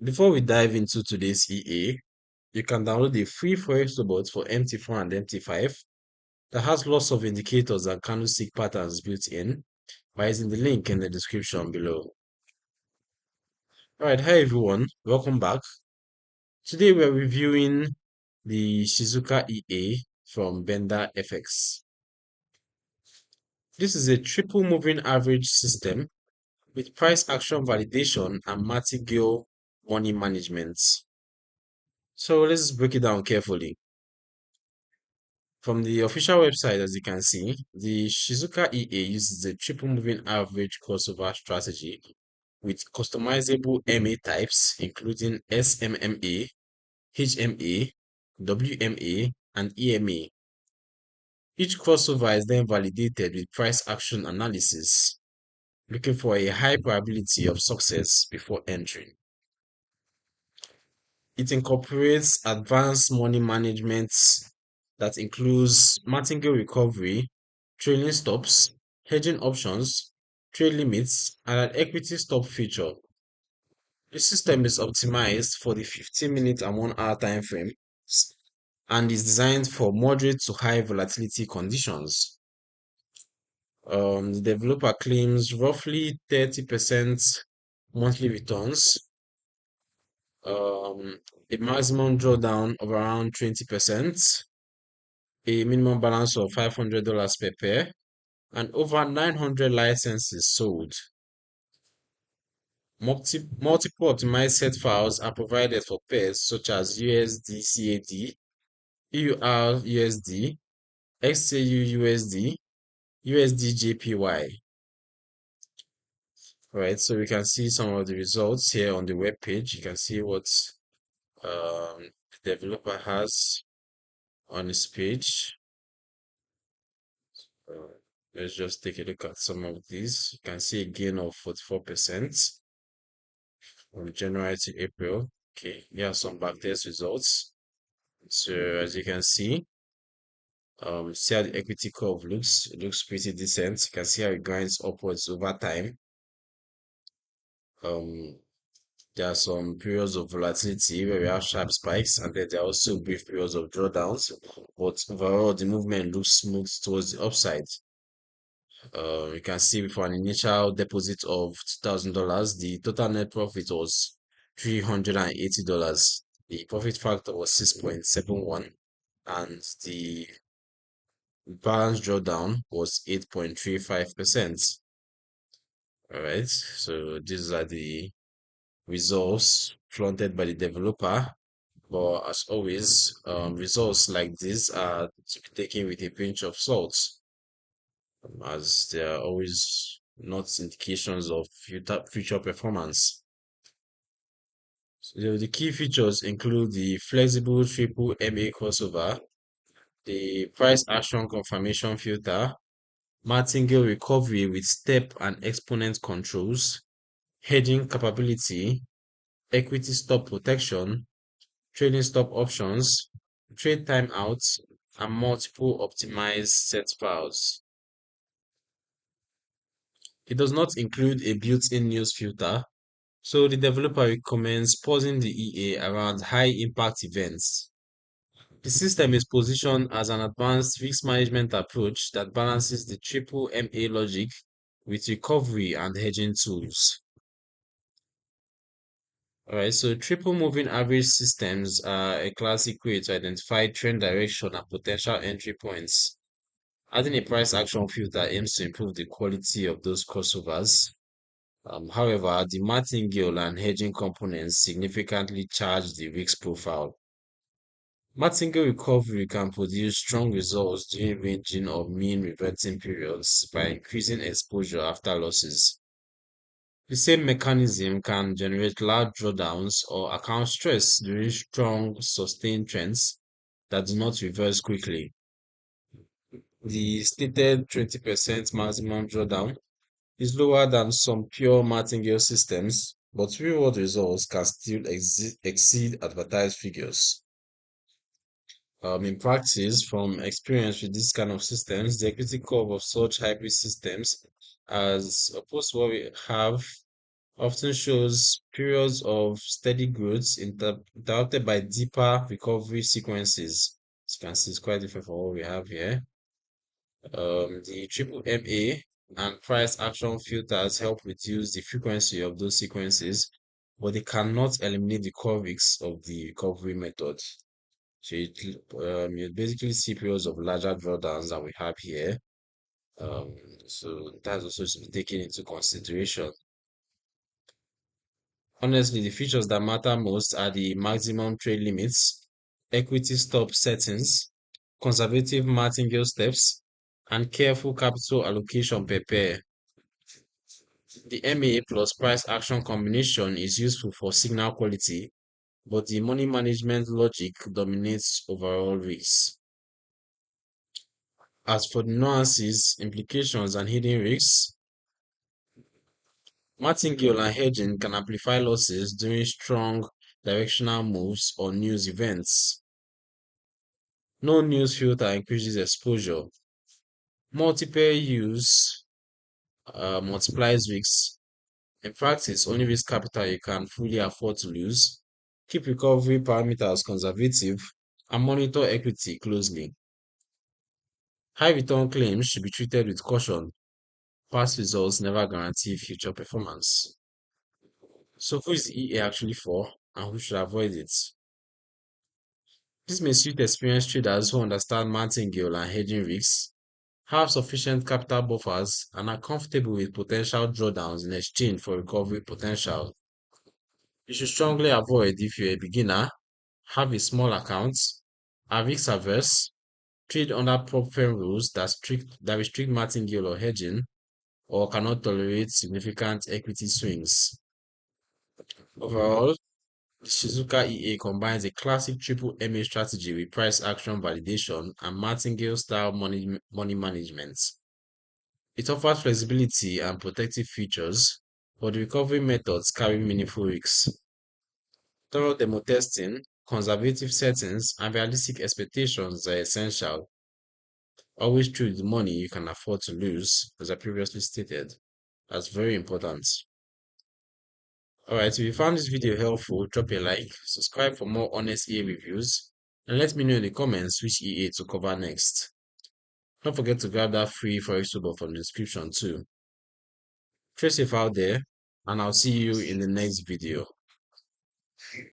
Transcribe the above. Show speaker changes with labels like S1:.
S1: Before we dive into today's EA, you can download the free Forex robot for MT4 and MT5 that has lots of indicators and candlestick patterns built in by using the link in the description below. Alright, hi everyone, welcome back. Today we're reviewing the Shizuka EA from Bender FX. This is a triple moving average system with price action validation and Martingale money management. So let's break it down carefully. From the official website, as you can see, the Shizuka EA uses a triple moving average crossover strategy with customizable MA types, including SMMA, HMA, WMA, and EMA. Each crossover is then validated with price action analysis, looking for a high probability of success before entering. It incorporates advanced money management that includes martingale recovery, trailing stops, hedging options, trade limits, and an equity stop feature. The system is optimized for the 15-minute and 1 hour time frame and is designed for moderate to high volatility conditions. The developer claims roughly 30% monthly returns, a maximum drawdown of around 20%, a minimum balance of $500 per pair, and over 900 licenses sold. Multiple optimized set files are provided for pairs such as USD CAD, EUR USD, XAU USD, USD JPY. Right, so we can see some of the results here on the web page. You can see what the developer has on his page. Uh, let's just take a look at some of these. You can see a gain of 44% from January to April. Okay, here are some backtest results. So as you can see how the equity curve looks. It looks pretty decent. You can see how it grinds upwards over time. Um, there are some periods of volatility where we have sharp spikes, and then there are also brief periods of drawdowns. But overall, the movement looks smooth towards the upside. You can see for an initial deposit of $2,000, the total net profit was $380. The profit factor was 6.71, and the balance drawdown was 8.35%. All right, so these are the results flaunted by the developer. But as always, results like this are to be taken with a pinch of salt, as they are always not indications of future performance. So the key features include the flexible triple MA crossover, the price action confirmation filter, martingale recovery with step and exponent controls, hedging capability, equity stop protection, trading stop options, trade timeouts, and multiple optimized set files. It does not include a built-in news filter, so the developer recommends pausing the EA around high-impact events. The system is positioned as an advanced risk management approach that balances the triple MA logic with recovery and hedging tools. Alright, so triple moving average systems are a classic way to identify trend direction and potential entry points. Adding a price action filter aims to improve the quality of those crossovers. However, the martingale and hedging components significantly charge the risk profile. Martingale recovery can produce strong results during ranging of mean reverting periods by increasing exposure after losses. The same mechanism can generate large drawdowns or account stress during strong, sustained trends that do not reverse quickly. The stated 20% maximum drawdown is lower than some pure martingale systems, but real-world results can still exceed advertised figures. In practice, from experience with this kind of systems, the equity curve of such hybrid systems, as opposed to what we have often shows periods of steady growth interrupted by deeper recovery sequences. As you can see, it's quite different from what we have here. The triple MA and price action filters help reduce the frequency of those sequences, but they cannot eliminate the core risks of the recovery method. So you basically see periods of larger drawdowns that we have here. Um, so that's also to be taken into consideration. Honestly, the features that matter most are the maximum trade limits, equity stop settings, conservative martingale steps, and careful capital allocation per pair. The MA plus price action combination is useful for signal quality, but the money management logic dominates overall risks. As for the nuances, implications, and hidden risks, martingale and hedging can amplify losses during strong directional moves or news events. No news filter increases exposure. Multiple use multiplies risks. In practice, only risk capital you can fully afford to lose. Keep recovery parameters conservative and monitor equity closely. High return claims should be treated with caution. Past results never guarantee future performance. So, who is EA actually for and who should avoid it? This may suit experienced traders who understand martingale and hedging risks, have sufficient capital buffers, and are comfortable with potential drawdowns in exchange for recovery potential. You should strongly avoid if you're a beginner, have a small account, are risk averse, trade under prop firm rules that restrict martingale or hedging, or cannot tolerate significant equity swings. Overall, the Shizuka EA combines a classic triple MA strategy with price action validation and martingale style money management. It offers flexibility and protective features, but the recovery methods carry meaningful risks. Thorough demo testing, conservative settings, and realistic expectations are essential. Always choose the money you can afford to lose, as I previously stated. That's very important. Alright, if you found this video helpful, drop a like, subscribe for more honest EA reviews, and let me know in the comments which EA to cover next. Don't forget to grab that free Forex tuber from the description too. Stay safe out there, and I'll see you in the next video.